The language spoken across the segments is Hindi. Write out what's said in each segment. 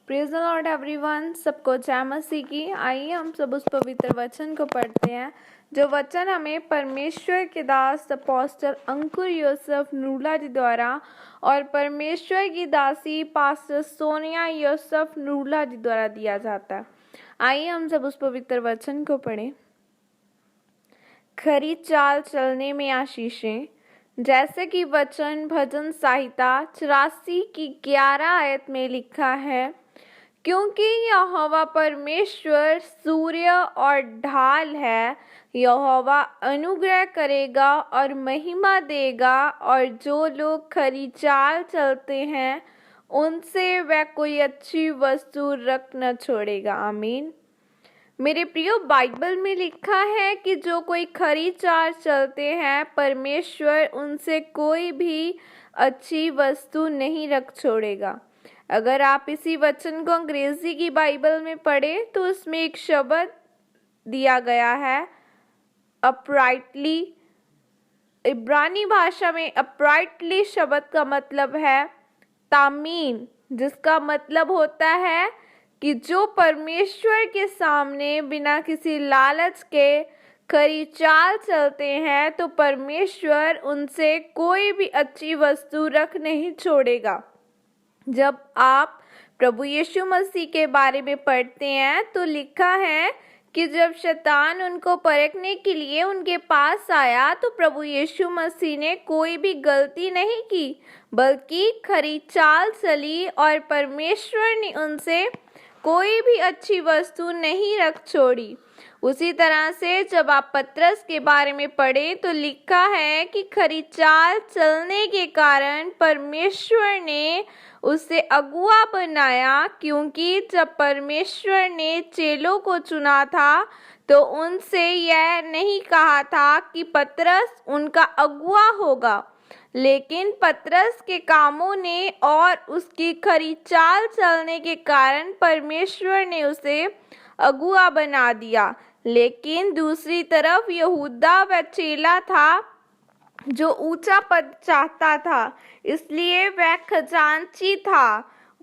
Praise the Lord everyone. सबको जय मसीह की। आइए हम सब उस पवित्र वचन को पढ़ते हैं जो वचन हमें परमेश्वर के दास अपोस्टल अंकुर यूसुफ नूला जी द्वारा और परमेश्वर की दासी पास्टर सोनिया यूसुफ नूला जी द्वारा दिया जाता है। आइए हम सब उस पवित्र वचन को पढ़ें। खरी चाल चलने में आशीषें, जैसे कि वचन भजन संहिता 84 की 11 आयत में लिखा है, क्योंकि यहोवा परमेश्वर सूर्य और ढाल है। यहोवा अनुग्रह करेगा और महिमा देगा, और जो लोग खरी चाल चलते हैं उनसे वह कोई अच्छी वस्तु रख न छोड़ेगा। आमीन। मेरे प्रियो, बाइबल में लिखा है कि जो कोई खरी चाल चलते हैं परमेश्वर उनसे कोई भी अच्छी वस्तु नहीं रख छोड़ेगा। अगर आप इसी वचन को अंग्रेजी की बाइबल में पढ़ें तो उसमें एक शब्द दिया गया है अपराइटली। इब्रानी भाषा में अपराइटली शब्द का मतलब है तामीन, जिसका मतलब होता है कि जो परमेश्वर के सामने बिना किसी लालच के खरी चाल चलते हैं तो परमेश्वर उनसे कोई भी अच्छी वस्तु रख नहीं छोड़ेगा। जब आप प्रभु यीशु मसीह के बारे में पढ़ते हैं तो लिखा है कि जब शैतान उनको परखने के लिए उनके पास आया तो प्रभु यीशु मसीह ने कोई भी गलती नहीं की, बल्कि खरी चाल चली और परमेश्वर ने उनसे कोई भी अच्छी वस्तु नहीं रख छोड़ी। उसी तरह से जब आप पतरस के बारे में पढ़ें तो लिखा है कि खरी चाल चलने के कारण परमेश्वर ने उसे अगुआ बनाया, क्योंकि जब परमेश्वर ने चेलों को चुना था तो उनसे यह नहीं कहा था कि पतरस उनका अगुआ होगा, लेकिन पतरस के कामों ने और उसकी खरी चाल चलने के कारण परमेश्वर ने उसे अगुआ बना दिया। लेकिन दूसरी तरफ यहूदा वह चेला था जो ऊंचा पद चाहता था, इसलिए वह खजांची था,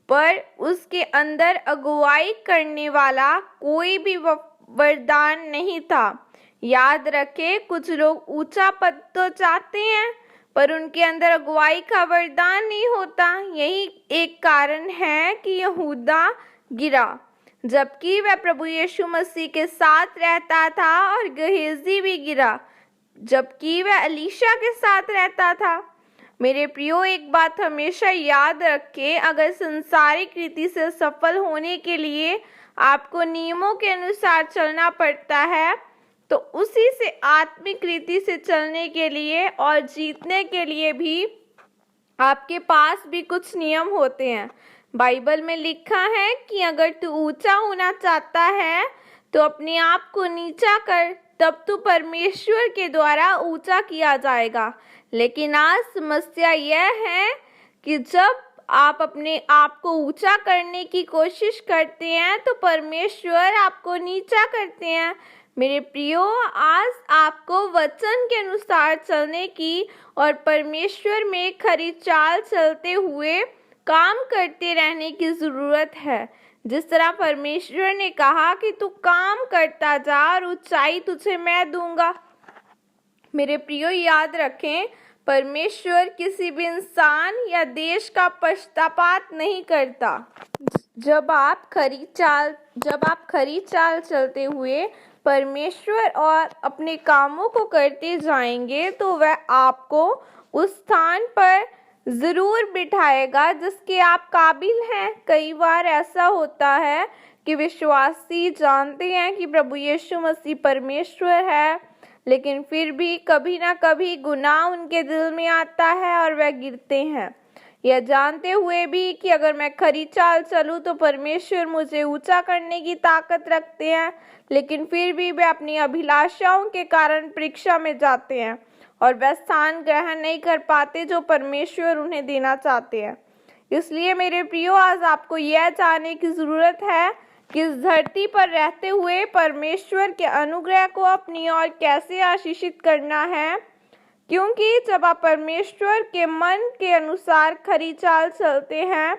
पर उसके अंदर अगुवाई करने वाला कोई भी वरदान नहीं था। याद रखें, कुछ लोग ऊंचा पद तो चाहते हैं पर उनके अंदर अगुवाई का वरदान नहीं होता। यही एक कारण है कि यहूदा गिरा, जबकि वह प्रभु यीशु मसीह के साथ रहता था, और गहेजी भी गिरा जबकि वह अलीशा के साथ रहता था। मेरे प्रियो, एक बात हमेशा याद रखें, अगर संसारिक रीति से सफल होने के लिए आपको नियमों के अनुसार चलना पड़ता है, तो उसी से आत्मिक रीति से चलने के लिए और जीतने के लिए भी आपके पास भी कुछ नियम होते हैं। बाइबल में लिखा है कि अगर तू ऊंचा होना चाहता है तो अपने आप को नीचा कर, तब तू परमेश्वर के द्वारा ऊंचा किया जाएगा। लेकिन आज समस्या यह है कि जब आप अपने आप को ऊंचा करने की कोशिश करते हैं तो परमेश्वर आपको नीचा करते हैं। मेरे प्रियो, आज आपको वचन के अनुसार चलने की और परमेश्वर में खरी चाल चलते हुए काम करते रहने की ज़रूरत है। जिस तरह परमेश्वर ने कहा कि तू काम करता जा और ऊंचाई तुझे मैं दूंगा। मेरे प्रियो, याद रखें, परमेश्वर किसी भी इंसान या देश का पक्षपात नहीं करता। जब आप खरी चाल चलते हुए परमेश्वर और अपने कामों को करते जाएंगे तो वह आपको उस स्थान पर जरूर बिठाएगा जिसके आप काबिल हैं। कई बार ऐसा होता है कि विश्वासी जानते हैं कि प्रभु यीशु मसीह परमेश्वर है, लेकिन फिर भी कभी ना कभी गुनाह उनके दिल में आता है और वह गिरते हैं। यह जानते हुए भी कि अगर मैं खरी चाल चलूं तो परमेश्वर मुझे ऊंचा करने की ताकत रखते हैं, लेकिन फिर भी वे अपनी अभिलाषाओं के कारण परीक्षा में जाते हैं और वह स्थान ग्रहण नहीं कर पाते जो परमेश्वर उन्हें देना चाहते हैं। इसलिए मेरे प्रियो, आज आपको यह जानने की ज़रूरत है कि इस धरती पर रहते हुए परमेश्वर के अनुग्रह को अपनी ओर कैसे आशीषित करना है, क्योंकि जब आप परमेश्वर के मन के अनुसार खरी चाल चलते हैं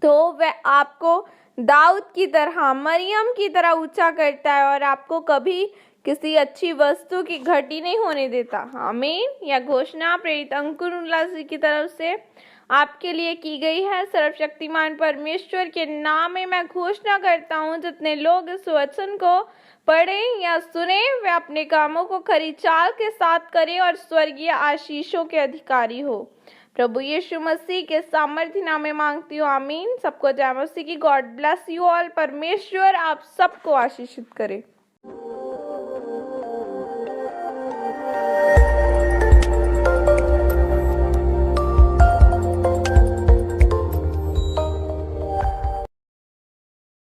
तो वह आपको दाऊद की तरह, मरियम की तरह ऊंचा करता है और आपको कभी किसी अच्छी वस्तु की घटी नहीं होने देता। आमीन। यह घोषणा प्रेरित अंकुर उल्लासी की तरफ से आपके लिए की गई है। सर्वशक्तिमान परमेश्वर के नाम में मैं घोषणा करता हूँ, जितने लोग इस वचन को पढ़ें या सुने वे अपने कामों को खरी चाल के साथ करें और स्वर्गीय आशीषों के अधिकारी हो। प्रभु यीशु मसीह के सामर्थ्य नाम में मांगती हूँ, आमीन। सबको जय मसीह की। God bless you all. परमेश्वर आप सबको आशीषित करे।